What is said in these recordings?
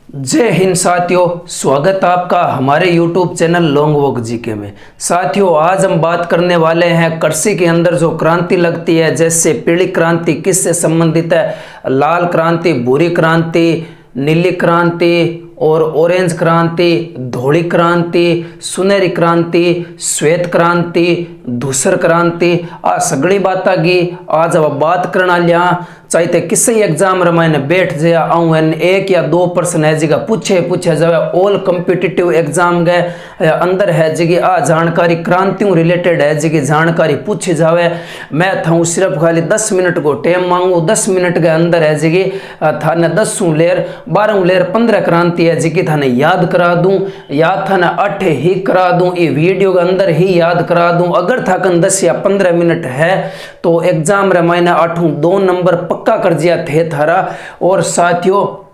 जय हिंद साथियों, स्वागत आपका हमारे YouTube channel long walk GK में। साथियों, आज हम बात करने वाले हैं कृषि के अंदर जो क्रांति लगती है, जैसे पीली क्रांति किससे संबंधित है, लाल क्रांति, भूरी क्रांति, नीली क्रांति और ऑरेंज क्रांति, धोली क्रांति, सुनहरी क्रांति, श्वेत क्रांति, धूसर क्रांति, आ सगड़ी बात की आज अब बात करना लिया। चाहे किसी एग्जाम मैंने बैठ जाया आऊँ एक या दो पर्सन है जगह पूछे जावे, ऑल कम्पिटिटिव एग्जाम गए अंदर है जगह आ जानकारी क्रांतियों रिलेटेड है जगह जानकारी पूछी जावे। मैं था सिर्फ खाली 10 मिनट को टाइम मांगू, 10 मिनट के अंदर है जगह थाने 10 लेर 12 लेर 15 क्रांति है जगह थाने याद करा दूं या थाने 8 ही करा दूं, ये वीडियो के अंदर ही याद करा दूं। अगर थाकन 10 या 15 मिनट है तो एग्जाम रे मैंने 2 नंबर पक्का कर दिया थे थारा। और साथियों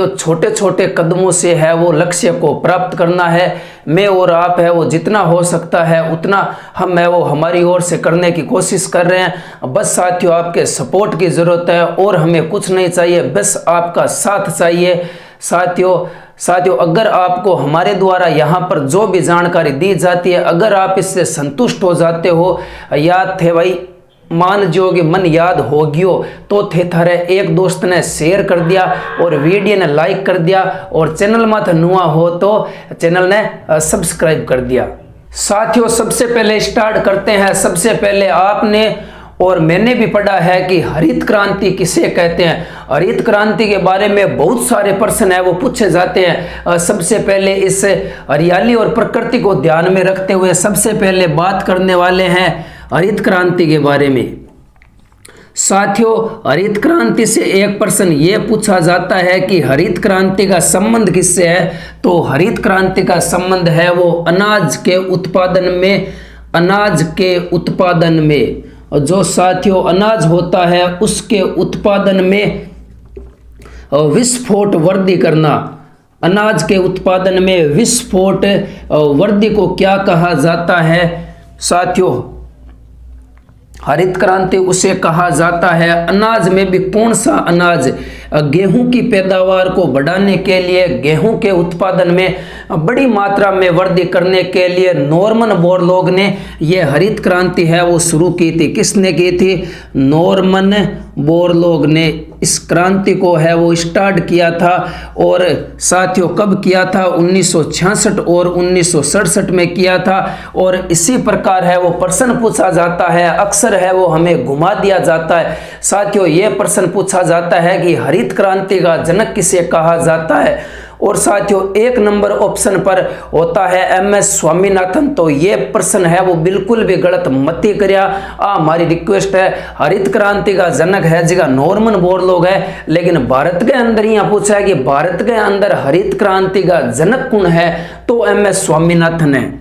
छोटे छोटे कदमों से है वो लक्ष्य को प्राप्त करना है। मैं और आप है वो जितना हो सकता है उतना हम है वो हमारी ओर से करने की कोशिश कर रहे हैं। बस साथियों आपके सपोर्ट की ज़रूरत है और हमें कुछ नहीं चाहिए, बस आपका साथ चाहिए। साथियों अगर आपको हमारे द्वारा यहाँ पर जो भी जानकारी दी जाती है, अगर आप इससे संतुष्ट हो जाते हो, याद थे भाई मान जो कि मन याद हो गयो तो थे थारे एक दोस्त ने शेयर कर दिया और वीडियो ने लाइक कर दिया और चैनल में था नुआ हो तो चैनल ने सब्सक्राइब कर दिया। साथियों सबसे पहले स्टार्ट करते हैं। सबसे पहले आपने और मैंने भी पढ़ा है कि हरित क्रांति किसे कहते हैं। हरित क्रांति के बारे में बहुत सारे प्रश्न है वो पूछे जाते हैं। सबसे पहले इस हरियाली और प्रकृति को ध्यान में रखते हुए सबसे पहले बात करने वाले हैं हरित क्रांति के बारे में। साथियों हरित क्रांति से एक प्रश्न ये पूछा जाता है कि हरित क्रांति का संबंध किससे है, तो हरित क्रांति का संबंध है वो अनाज के उत्पादन में। और जो साथियों अनाज होता है उसके उत्पादन में विस्फोट वृद्धि करना। अनाज के उत्पादन में विस्फोट वृद्धि को क्या कहा जाता है साथियों? हरित क्रांति उसे कहा जाता है। अनाज में भी कौन सा अनाज? गेहूं की पैदावार को बढ़ाने के लिए, गेहूं के उत्पादन में बड़ी मात्रा में वृद्धि करने के लिए नॉर्मन बोरलॉग ने ये हरित क्रांति है वो शुरू की थी। किसने की थी? नॉर्मन बोरलॉग ने इस क्रांति को है वो स्टार्ट किया था। और साथियों कब किया था? 1966 और 1967 में किया था। और इसी प्रकार है वो प्रश्न पूछा जाता है, अक्सर है वो हमें घुमा दिया जाता है। साथियों ये प्रश्न पूछा जाता है कि हरित क्रांति का जनक किसे कहा जाता है? और साथियों 1 नंबर ऑप्शन पर होता है MS स्वामीनाथन। तो ये प्रश्न है वो बिल्कुल भी गलत मत ही करिया। हमारी रिक्वेस्ट है, हरित क्रांति का जनक है जगह नॉर्मन बोरलॉग है, लेकिन भारत के अंदर यहाँ पूछा है कि भारत के अंदर हरित क्रांति का जनक कौन है, तो MS स्वामीनाथन है।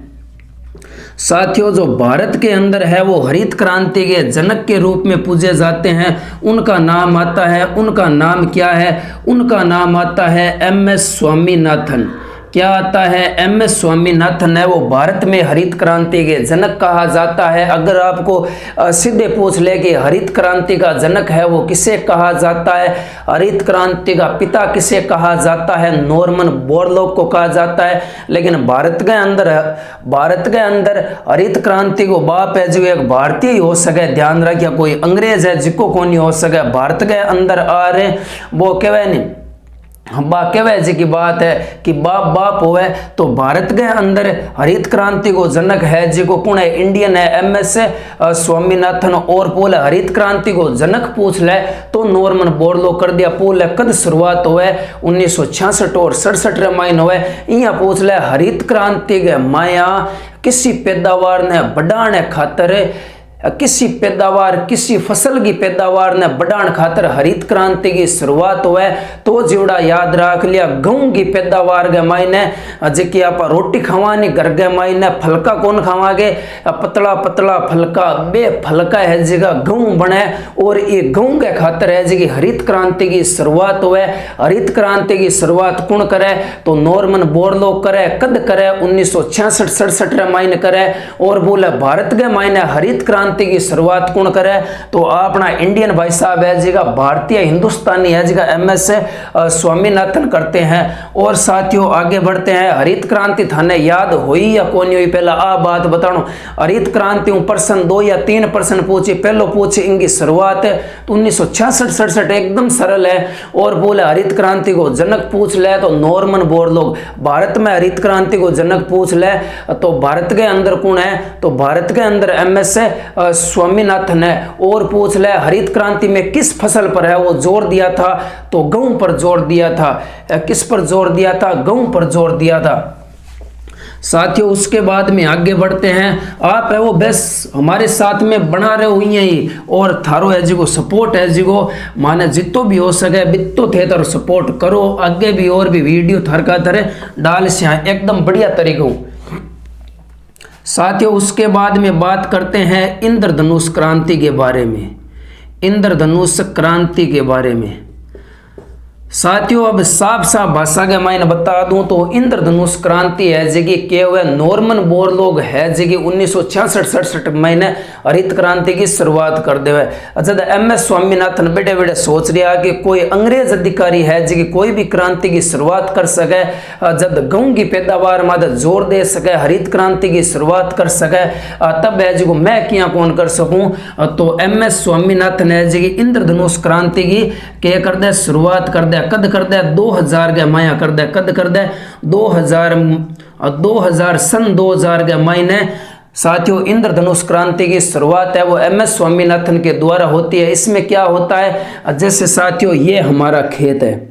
साथियों जो भारत के अंदर है वो हरित क्रांति के जनक के रूप में पूजे जाते हैं, उनका नाम आता है, उनका नाम क्या है? उनका नाम आता है MS स्वामीनाथन। क्या आता है? MS स्वामीनाथन है वो भारत में हरित क्रांति के जनक कहा जाता है। अगर आपको सीधे पूछ ले कि हरित क्रांति का जनक है वो किसे कहा जाता है, हरित क्रांति का पिता किसे कहा जाता है? नॉर्मन बोरलॉग को कहा जाता है। लेकिन भारत के अंदर हरित क्रांति को बाप है जो एक भारतीय ही हो सके, ध्यान रखिए, कोई अंग्रेज है जिको को नहीं हो सके। भारत के अंदर आ रहे वो कहवे नहीं, बाकेवे जी की बात है कि बाप होवे तो भारत के अंदर हरित क्रांति को जनक है जी को कौन है? इंडियन है MS स्वामीनाथन। और पोल हरित क्रांति को जनक पूछ ले तो नॉर्मन बोरलॉग कर दिया। पोल कद शुरुआत हुए 1966 और 67 रामायण हुए। यहाँ पूछ ले हरित क्रांति के माया किसी पैदावार ने बढ़ाने खातर, किसी फसल की पैदावार ने बढ़ाने खातर हरित क्रांति की शुरुआत हुए। तो जीवड़ा याद रख लिया, गेहूं की पैदावार के मायने जी आप रोटी खावानी घर के मायने फलका कौन खावागे? पतला पतला फलका, बे फलका है जगह गेहूं बने। और ये गेहूं के खातर है जी हरित क्रांति की शुरुआत हुए। हरित क्रांति की शुरुआत कौन करे? तो नॉर्मन बोरलॉग करे। कद करे? 1966-67 मायने करे। और बोले भारत के मायने हरित क्रांति क्रांति की शुरुआत कौन करे, तो अपना इंडियन भाई साहब है जी का, भारतीय हिंदुस्तानी है जी का MS स्वामीनाथन करते हैं। और साथियों आगे बढ़ते हैं। हरित क्रांति थाने याद हुई या कौन हुई, पहला आ बात बताऊं। हरित क्रांति प्रश्न 2 या 3 प्रश्न पूछे, पहलो पूछे इनकी शुरुआत तो 1966-67 एकदम सरल है। और बोले हरित क्रांति को जनक पूछ ले तो नॉर्मन बोरलॉग। भारत में हरित क्रांति को जनक पूछ ले तो भारत के अंदर कौन है, तो भारत के अंदर MS स्वामीनाथन है। और पूछ ले हरित क्रांति में किस फसल पर है वो जोर दिया था, तो गेहूं पर जोर दिया था। किस पर जोर दिया था, गेहूं पर जोर दिया था। साथियों उसके बाद में आगे बढ़ते हैं। आप है वो बस हमारे साथ में बना रहे हुई हैं और थारो है जी को सपोर्ट है जी को माने जितो भी हो सके बितो थे तर सपोर्ट करो। आगे भी और भी वीडियो थर का तरह डाल से एकदम बढ़िया तरीकों। साथियों उसके बाद में बात करते हैं इंद्रधनुष क्रांति के बारे में। इंद्रधनुष क्रांति के बारे में साथियों अब साफ साफ भाषा के मायने बता दूं तो इंद्रधनुष क्रांति है जी के हुए नॉर्मन बोरलॉग है जी 1966-67 महीने हरित क्रांति की शुरुआत कर दे। जब MS स्वामीनाथन बेटे बेटे सोच रहा कि कोई अंग्रेज अधिकारी है जी कोई भी क्रांति की शुरुआत कर सके, जब गेहूं की पैदावार में जोर दे सके, हरित क्रांति की शुरुआत कर सके, तब है जी को मैं क्या कौन कर सकूं। तो MS स्वामीनाथन है जी इंद्रधनुष क्रांति की के कर दे शुरुआत कर दे, कद कर दे 2000 के माया कर दे, कद कर दे 2000 सन 2000 के महीने। साथियों इंद्रधनुष क्रांति की शुरुआत है वो MS स्वामीनाथन के द्वारा होती है। इसमें क्या होता है, जैसे साथियों ये हमारा खेत है,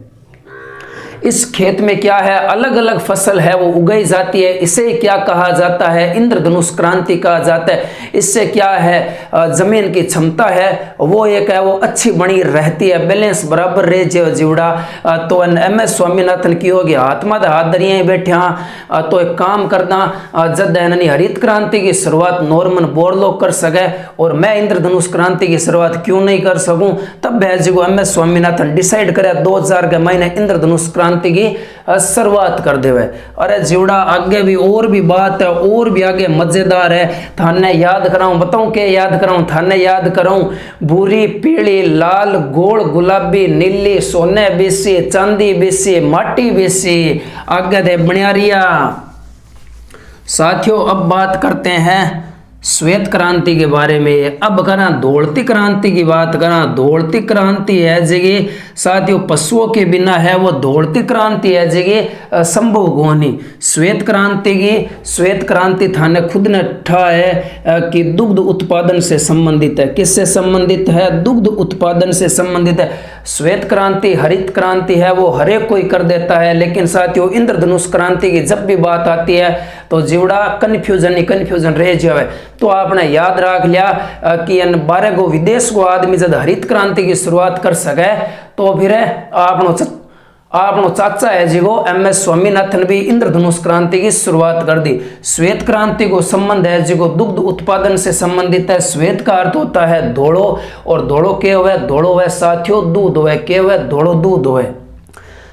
इस खेत में क्या है अलग अलग फसल है वो उगाई जाती है, इसे क्या कहा जाता है, इंद्रधनुष क्रांति कहा जाता है। इससे क्या है जमीन की क्षमता है वो एक है वो अच्छी बनी रहती है, बैलेंस बराबर रहे जीवड़ा। तो MS स्वामीनाथन की होगी हाथ में हाथ दरिया बैठे हाँ तो एक काम करना जद है हरित क्रांति की शुरुआत नॉर्मन बोरलॉग कर सके और मैं इंद्रधनुष क्रांति की शुरुआत क्यों नहीं कर सकूं। तब जी को MS स्वामीनाथन डिसाइड करे 2000 के महीने इंद्रधनुष क्रांति की शुरुआत कर देवे। अरे जीवड़ा आगे भी और भी बात है और भी आगे मजेदार है, थाने याद कराऊं बताऊं के याद कराऊं, थाने याद कराऊं भूरी पीली लाल गोल गुलाबी नीली सोने बेसी चांदी बेसी माटी बेसी आगे दे बनियारिया। साथियों अब बात करते हैं श्वेत क्रांति के बारे में। अब करा दौड़ती क्रांति की बात करा, दौड़ती क्रांति है जगह साथियों पशुओं के बिना है वो दौड़ती क्रांति है जगह संभव होनी। श्वेत क्रांति थाने खुद ने ठा है कि दुग्ध उत्पादन से संबंधित है। किससे संबंधित है, दुग्ध उत्पादन से संबंधित है। श्वेत क्रांति हरित क्रांति है वो हरेक कोई कर देता है, लेकिन साथियों इंद्रधनुष क्रांति की जब भी बात आती है तो जीवड़ा कन्फ्यूजन रह जाए। तो आपने याद रख लिया कि 12 गो विदेश को आदमी जब हरित क्रांति की शुरुआत कर सके तो फिर आपनो चाचा है जी को MS स्वामीनाथन भी इंद्रधनुष क्रांति की शुरुआत कर दी। श्वेत क्रांति को संबंध है जी को दुग्ध उत्पादन से संबंधित है। श्वेत का अर्थ होता है धोड़ो और धोड़ो के हुए धोड़ो है साथियों दूध हुए के हुए धोड़ो दूध हुए।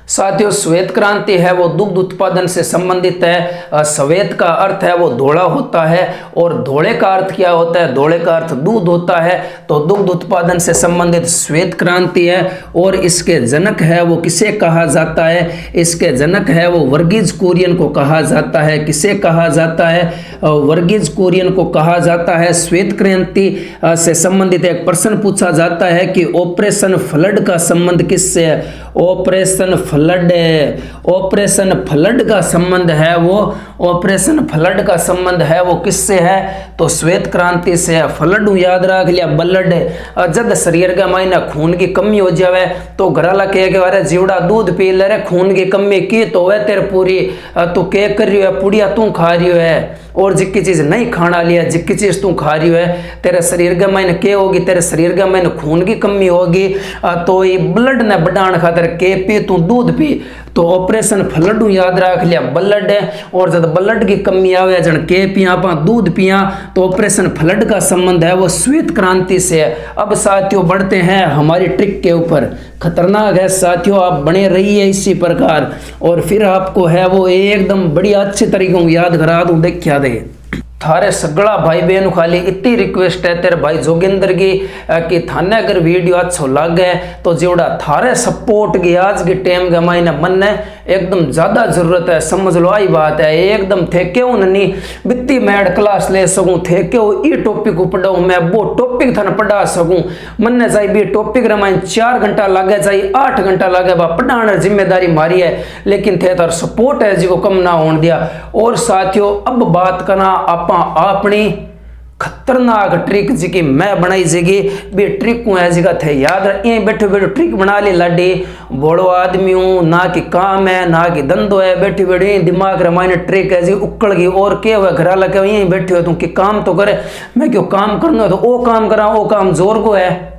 साथियों श्वेत क्रांति है वो दुग्ध उत्पादन से संबंधित है। श्वेत का अर्थ है वो धोड़ा होता है और धोड़े का अर्थ क्या होता है, धोड़े का अर्थ दूध होता है। तो दुग्ध उत्पादन से संबंधित श्वेत क्रांति है। और इसके जनक है वो किसे कहा जाता है, इसके जनक है वो वर्गीज कुरियन को कहा जाता है। किसे कहा जाता है, वर्गीज कुरियन को कहा जाता है। श्वेत क्रांति से संबंधित एक प्रश्न पूछा जाता है कि ऑपरेशन फ्लड का संबंध किससे है। ऑपरेशन फ्लड का संबंध है वो, ऑपरेशन फ्लड का संबंध है वो किससे है, तो श्वेत क्रांति से है। फ्लड याद रख लिया ब्लड, जब शरीर के मायने खून की कमी हो जावे तो घराला कह के अरे जीवड़ा दूध पी ले रे खून की कमी की तो वह तेरे पूरी तू के कर रही है पुड़िया तू खा रही है और जिक्की चीज नहीं खाना लिया जिक्की चीज तू खा रही है तेरे शरीर के मायने के होगी, तेरे शरीर के मायने खून की कमी होगी। तो ये ब्लड ने बढ़ाने खातिर के पी तू दूध पी। तो ऑपरेशन फ्लड याद रख लिया ब्लड है और जब ब्लड की कमी आवे जन के पिया आप दूध पिया तो ऑपरेशन फ्लड का संबंध है वो श्वेत क्रांति से है। अब साथियों बढ़ते हैं हमारी ट्रिक के ऊपर, खतरनाक है साथियों, आप बने रहिए इसी प्रकार और फिर आपको है वो एकदम बढ़िया अच्छे तरीकों याद करा दूं। देखिए थारे सगला भाई बहन खाली इतनी रिक्वेस्ट है तेरे भाई जोगिंदर की कि थाने अगर वीडियो अच्छा लगे तो जोड़ा थारे सपोर्ट की आज के टाइम के मायने मन ने एकदम ज़्यादा जरूरत है। समझ लो आई बात है, एकदम थे क्यों नहीं बित्ती मैड क्लास ले सकूँ, थे क्यों ये टॉपिक को पढ़ाऊँ, मैं वो टॉपिक थाने पढ़ा सकूँ। मन ने चाहिए भी टॉपिक रामायण 4 घंटा लगे चाहिए 8 घंटा लगे बा पढ़ाने जिम्मेदारी मारी है, लेकिन थे तार सपोर्ट है जिसको कम ना होने दिया। और साथियों अब बात करना आपा अपनी खतरनाक ट्रिक जी की मैं बनाई जगी भी ट्रिक को है जगह थे याद रख यहीं बैठे बैठे ट्रिक बना ली लाडी बड़ो आदमी हूँ ना कि काम है ना कि धंधो है, बैठी बैठी दिमाग रमायने ट्रिक है जी उकड़ गई और क्या हुआ घर लगे यहीं बैठे हो तुम कि काम तो करे, मैं क्यों काम करना तो वो काम करा वो काम जोर को है।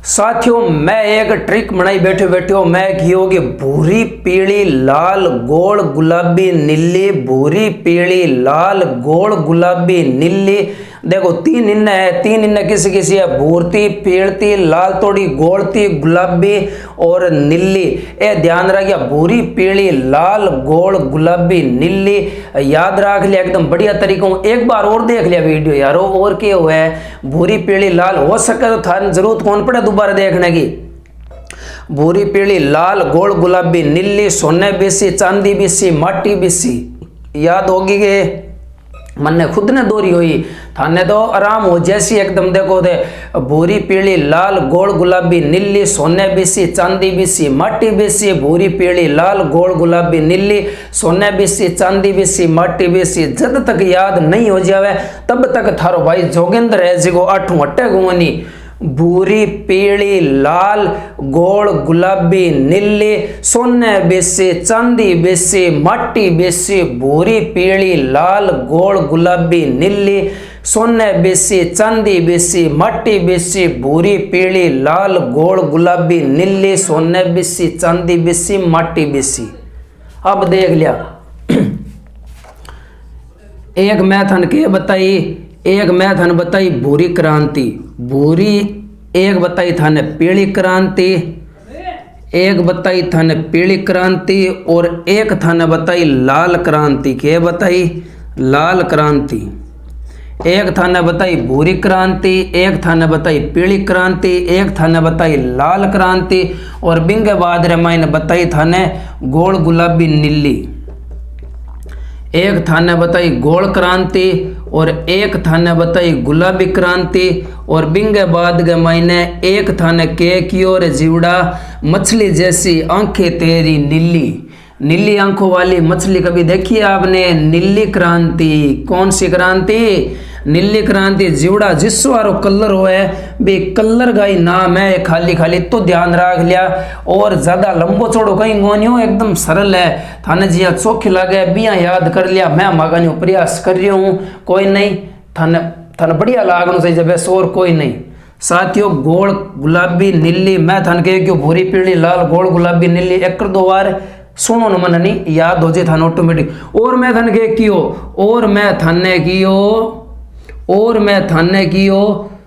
साथियों मैं एक ट्रिक बनाई बैठे बैठे हो, मैं की होगी भूरी पीली लाल गोल गुलाबी नीली, भूरी पीली लाल गोल गुलाबी नीली। देखो 3 इन्न है, 3 इन्न किसी किसी है भूरती पीलती लाल थोड़ी गोलती गुलाबी और नीली। ए ध्यान रखिए भूरी पीली लाल गोल गुलाबी नीली याद रख लिया एकदम बढ़िया तरीकों। एक बार और देख लिया वीडियो यारो और क्या हुआ है भूरी पीली लाल, हो सके तो थाने जरूरत कौन पड़े दोबारा देखने की। भूरी पीली लाल गोल गुलाबी नीली सोने बीसी चांदी बीसी माटी बीसी याद होगी के मन ने खुद ने दोरी हुई थाने तो आराम हो जैसी एकदम। देखो दे भूरी पीली लाल गोल गुलाबी नीली सोने बीसी चांदी बीसी माटी बीसी, भूरी पीली लाल गोल गुलाबी नीली सोने बीसी चांदी बीसी माटी बीसी। जब तक याद नहीं हो जावे तब तक थारो भाई जोगिंदर है जिको 8 अटे गुनी। भूरी पीली लाल गोल गुलाबी नीली सोने बेसी चांदी बेसी माटी बेसी, भूरी पीली लाल गोल गुलाबी नीली सोने बेसी चांदी बेसी माटी बेसी, भूरी पीली लाल गोल गुलाबी नीली सोने बेसी चांदी बेसी माटी बेसी। अब देख लिया एक मैथन के बताई, एक मैं थाने बताई भूरी क्रांति, भूरी एक बताई थाने पीली क्रांति, एक बताई थाने पीली क्रांति और एक थाने बताई लाल क्रांति। के बताई लाल क्रांति, एक थाने बताई भूरी क्रांति, एक थाने बताई पीली क्रांति, एक थाने बताई लाल क्रांति और बिंगे बाद रे मायने बताई थाने गोल गुलाबी नीली। एक थाने बताई गोल क्रांति और एक थाने बताई गुलाबी क्रांति और बिंगे बाद के मायने एक थाने के की ओर जीवड़ा मछली जैसी आंखें तेरी नीली। नीली आंखों वाली मछली कभी देखी आपने? नीली क्रांति। कौन सी क्रांति? नीली क्रांति। जीवड़ा जिस वारो कलर होए बे कलर का ही नाम है खाली खाली तो ध्यान रख लिया। और ज्यादा लंबो चौड़ो कहीं गोनियो एकदम सरल है थाने जिया चौखी लगे बिया याद कर लिया। मैं मांगने प्रयास कर रही हूँ कोई नहीं थाने थाने बढ़िया लागनो चाहिए जब और कोई नहीं। साथियों गोल गुलाबी नीली मैं थाने के क्यों भूरी पीली लाल गोल गुलाबी नीली एक 2 बार सुनो न मन नहीं याद हो जाए थाने ऑटोमेटिक। और मैं थाने के कियो और मैं थाने कियो और मैं थाने कियो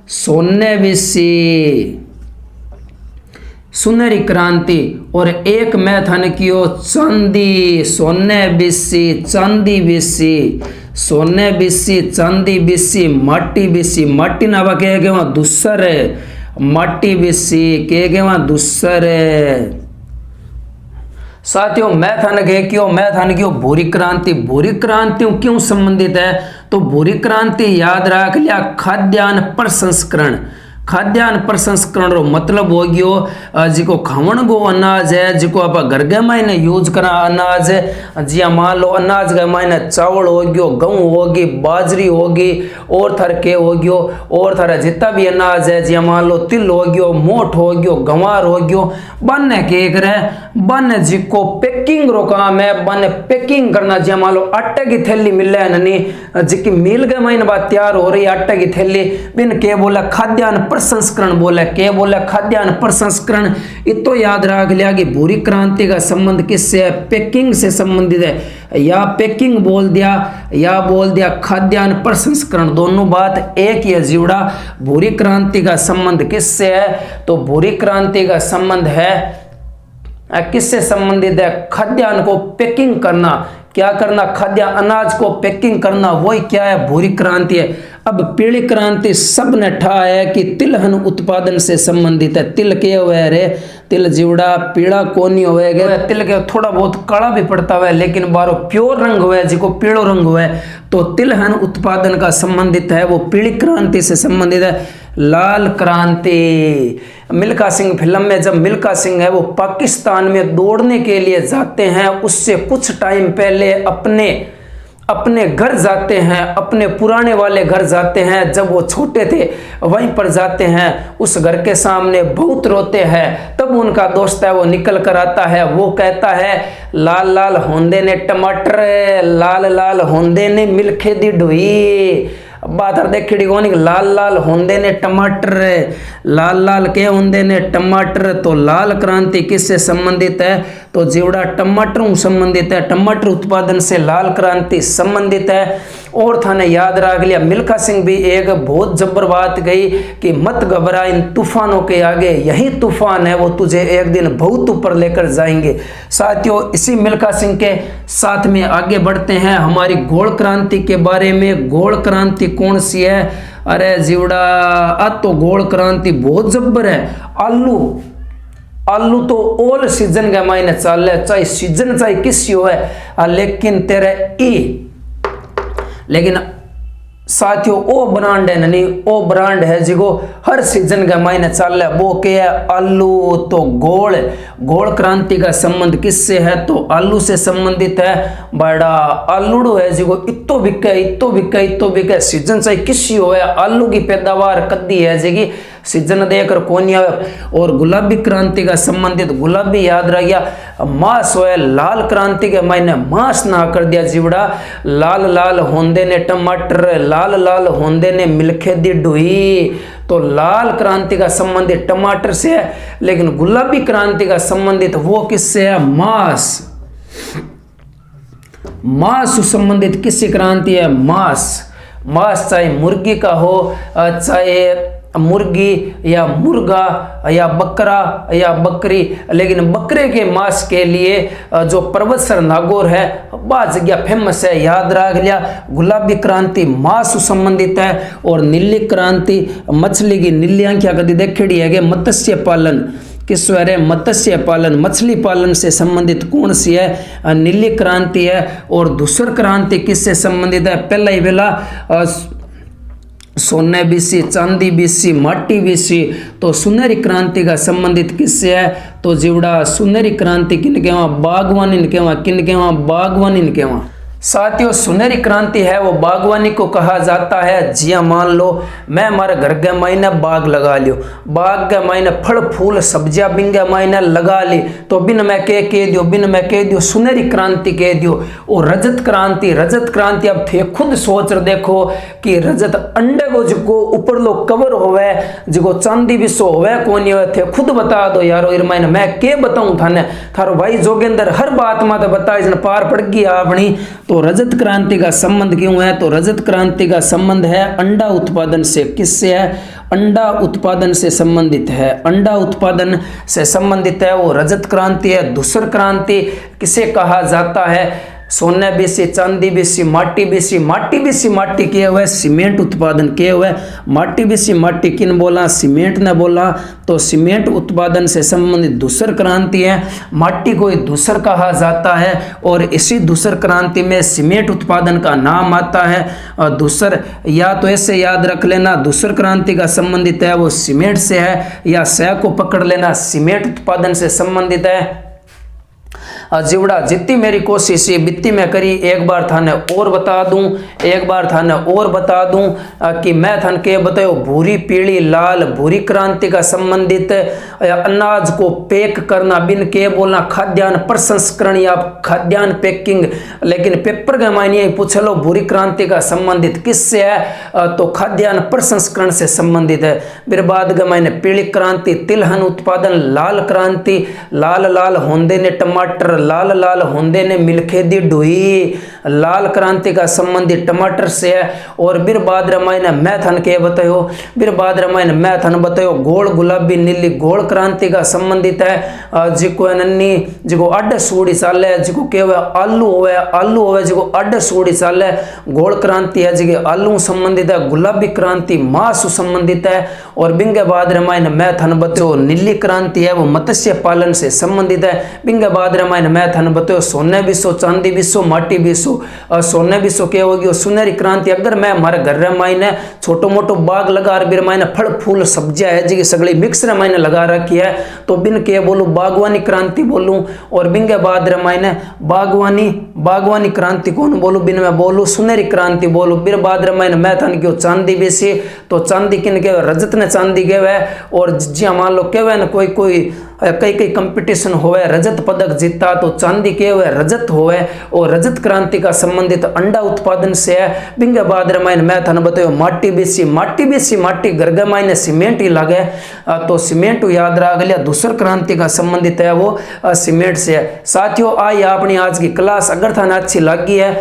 सोने बिसी सुनहरी क्रांति और एक मैं थाने कियो चांदी सोने बिसी चांदी बिसी सोने बिसी चांदी बिसी माटी बिसी। माटी नावा के वहां दूसर है माटी बिसी के वहां दूसर है। साथियों मैं थाने के क्यों मैं थाने क्यों भूरी क्रांति। भूरी क्रांति क्यों संबंधित है तो भूरी क्रांति याद रख लिया खाद्यान्न प्रसंस्करण। खाद्यान्न प्रसंस्करण रो मतलब हो गयो जिको खावण गो अनाज है जिको आप घर के मायने यूज करा अनाज है। जिया मान लो अनाज के मायने चावल हो गयो गेहूं होगी बाजरी होगी और थर के हो गयो और थर जितना भी अनाज है जिया मान लो तिल हो गयो मोठ हो गयो गंवार हो गयो बन के करे बन जिको पैकिंग रो काम है बन पैकिंग करना। जिया मान लो आटे की थैली मिले है ननी जिकी मिल के मायने बात तैयार हो रही आटे की थैली बिन के बोला खाद्यान्न प्रसंस्करण बोले के बोले खाद्यान्न प्रसंस्करण। इतो याद रख लिया कि भूरी क्रांति का संबंध किससे है? पैकिंग से संबंधित है। या पैकिंग बोल दिया खाद्यान्न प्रसंस्करण दोनों बात एक ही है। जीवड़ा भूरी क्रांति का संबंध किससे है तो भूरी क्रांति का संबंध है किससे संबंधित है? खाद्यान्न को पैकिंग करना। क्या करना, खाद्य अनाज को पैकिंग करना, वही क्या है, भूरी क्रांति है। अब पीली क्रांति सब ने ठा है कि तिलहन उत्पादन से संबंधित है। तिल के हुए रे, तिल जीवड़ा पीला कोनी होएगा, तिल के थोड़ा बहुत काला भी पड़ता हुआ, लेकिन बारो प्योर रंग हुआ जिको पीलो रंग हुआ, तो तिलहन उत्पादन का संबंधित है, वो पीली क्रांति से संबंधित है। लाल क्रांति, मिल्खा सिंह फिल्म में जब मिल्खा सिंह है वो पाकिस्तान में दौड़ने के लिए जाते हैं, उससे कुछ टाइम पहले अपने घर जाते हैं, अपने पुराने वाले घर जाते हैं, जब वो छोटे थे वहीं पर जाते हैं, उस घर के सामने बहुत रोते हैं। तब उनका दोस्त है वो निकल कर आता है, वो कहता है लाल लाल होंदे ने टमाटर, लाल लाल होंदे ने मिल्खे दी ढोई। बात देखी कौन, लाल लाल होंदे ने टमाटर, लाल लाल के होंदे ने टमाटर। तो लाल क्रांति किससे संबंधित है, तो जीवड़ा टमाटर संबंधित है, टमाटर उत्पादन से लाल क्रांति संबंधित है। और थाने याद रख लिया, मिल्खा सिंह भी एक बहुत जबर बात गई कि मत घबरा इन तूफानों के आगे, यही तूफान है वो तुझे एक दिन बहुत ऊपर लेकर जाएंगे। साथियों, इसी मिल्खा सिंह के साथ में आगे बढ़ते हैं हमारी गोल क्रांति के बारे में। गोल क्रांति कौन सी है, अरे जीवड़ा आज तो गोल क्रांति बहुत जबर है। आलू तो ऑल सीजन के मायने चल है, चाहे सीजन चाहे किसी हो है, लेकिन तेरे लेकिन साथियों ओ ब्रांड है नहीं, ओ ब्रांड है जिको हर सीजन के मायने चल है, वो क्या है, आलू। तो गोल क्रांति का संबंध किससे है, तो आलू से संबंधित है। बड़ा आलूड़ो है जिको इतो बिके सीजन चाहे किसी हो है, आलू की पैदावार कद्दी है जी सीजन देकर कौन आवे। और गुलाबी क्रांति का संबंधित, गुलाबी याद रह गया, मांस हो, लाल क्रांति के मायने मांस ना कर दिया जीवड़ा, लाल लाल होंदे ने टमाटर, लाल लाल होंदे ने मिल्खे दी ढोई। तो लाल क्रांति का संबंधित टमाटर से है, लेकिन गुलाबी क्रांति का संबंधित वो किससे है, मांस संबंधित किससे क्रांति है, मांस चाहे मुर्गी का हो, चाहे मुर्गी या मुर्गा या बकरा या बकरी, लेकिन बकरे के मांस के लिए जो पर्वतसर नागौर है वह जगह फेमस है, याद रख लिया। गुलाबी क्रांति मांस संबंधित है। और नीली क्रांति मछली की नीली आंखिया कभी देखी है, मत्स्य पालन किस है, मत्स्य पालन मछली पालन से संबंधित कौन सी है, नीली क्रांति है। और धूसर क्रांति किससे संबंधित है, पहला सोने बीसी, चांदी बीसी, माटी बीसी। तो सुनहरी क्रांति का संबंधित किससे है, तो जीवड़ा सुनहरी क्रांति किनके वहाँ, बागवानी के वहाँ, किनके वहाँ, बागवानी के वहाँ। साथियों, सुनहरी क्रांति है वो बागवानी को कहा जाता है। जिया मान लो मैं हमारे घर के मायने बाग लगा लियो, बाग के मायने फल फूल सब्जियां बिंगे मायने लगा ली, तो बिन मैं कह दियो सुनहरी क्रांति कह दियो। और रजत क्रांति अब थे खुद सोच रहे देखो कि रजत अंडे को जो ऊपर लो कवर होवे, जो चांदी विश्व होवे कौन होवे, थे खुद बता दो यारो। इन मायने मैं के बताऊं थाने, थारो भाई जोगेंद्र हर बात में तो बता इसने पार पड़ गई अपनी। तो रजत क्रांति का संबंध क्यों है, तो रजत क्रांति का संबंध है अंडा उत्पादन से। किससे है, अंडा उत्पादन से संबंधित है, अंडा उत्पादन से संबंधित है वो रजत क्रांति है। धूसर क्रांति किसे कहा जाता है, सोने बीसी, चांदी बीसी, माटी बीसी। माटी किए हुए सीमेंट उत्पादन किए हुए, माटी बीसी माटी किन बोला, सीमेंट ने बोला। तो सीमेंट उत्पादन से संबंधित धूसर क्रांति है, माटी को धूसर कहा जाता है। और इसी धूसर क्रांति में सीमेंट उत्पादन का नाम आता है धूसर। या तो ऐसे याद रख लेना, धूसर क्रांति का संबंधित है वो सीमेंट से है, या सह को पकड़ लेना सीमेंट उत्पादन से संबंधित है। जीवड़ा जितनी मेरी कोशिश बित्ती में करी, एक बार थाने और बता दूं कि मैं थान के बताओ भूरी पीली लाल भूरी क्रांति का संबंधित अनाज को पैक करना, बिन के बोलना खाद्यान्न प्रसंस्करण या खाद्यान्न पैकिंग। लेकिन पेपर के मायने पूछ लो भूरी क्रांति का संबंधित किससे है, तो खाद्यान्न प्रसंस्करण से संबंधित है। फिर बाद के मायने पीली क्रांति तिलहन उत्पादन, लाल क्रांति लाल लाल होंदे ने टमाटर, और लाल लाल होंदे ने मिलखे दी ढुई। लाल क्रांति का संबंधी टमाटर से है। और बिर बाद रामायण मैं थन के बतायो, बिर बाद रामायण मैं थन बतायो गोल गुलाबी नीली गोल क्रांति का संबंधित है। जिको नन्नी जिको अड्ड सूड़ी चाले जिको केवे आलू होवे जिको अड्ड सूड़ी चाले गोल क्रांति है जिके आलू संबंधित है। गुलाबी क्रांति मांस संबंधित है। और बिंगे बाद रामायण मैं थन बतायो नीली क्रांति है वो मत्स्य पालन से संबंधित है। बिंगे बाद रामायण मैं थन बतायो सोने बिसो चांदी बिसो माटी बिसो। सोने बिसो क्या होगी सुनहरी क्रांति। अगर मैं हमारे घर रामायण छोटो मोटो बाग लगा बिर मायने फल फूल सब्जियां है जी सगली मिक्स रामायण लगा रखी है तो बिन के बोलूं बागवानी क्रांति बोलूं। और बिंगे बाद रामायण बागवानी क्रांति कौन बोलूं बिन में बोलूं सुनहरी क्रांति बोलूं। बिर बाद रामायण मैं थन क्यों चांदी बेसी तो चांदी किन के रजत ने चांदी गए। और जिया मान लो कहवे ना कोई कई कंपटीशन होवे रजत पदक जीता तो चांदी के हुए रजत होवे। और रजत क्रांति का संबंधित अंडा उत्पादन से है। बिंगे बाद रामायण मैं थन बतायो माटी बेसी माटी घर मायने सीमेंट ही लागे तो सीमेंट याद रख लिया। दूसर क्रांति का संबंधित है वो सीमेंट से है। साथियों आई अपनी आज की क्लास अगर थाने अच्छी लगी है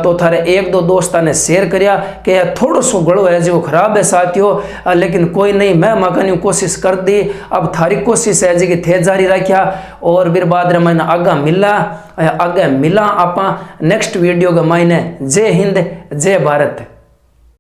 तो थारे एक दो दोस्ता ने शेयर करिया कि थोड़ो सो गड़ो है जो खराब है साथियों लेकिन कोई नहीं मैं मकानी कोशिश कर दी। अब थारी कोशिश है जी थे जारी रखा। और फिर बाद रामायण आगे मिला आपा नेक्स्ट वीडियो के मायने। जय हिंद जय भारत।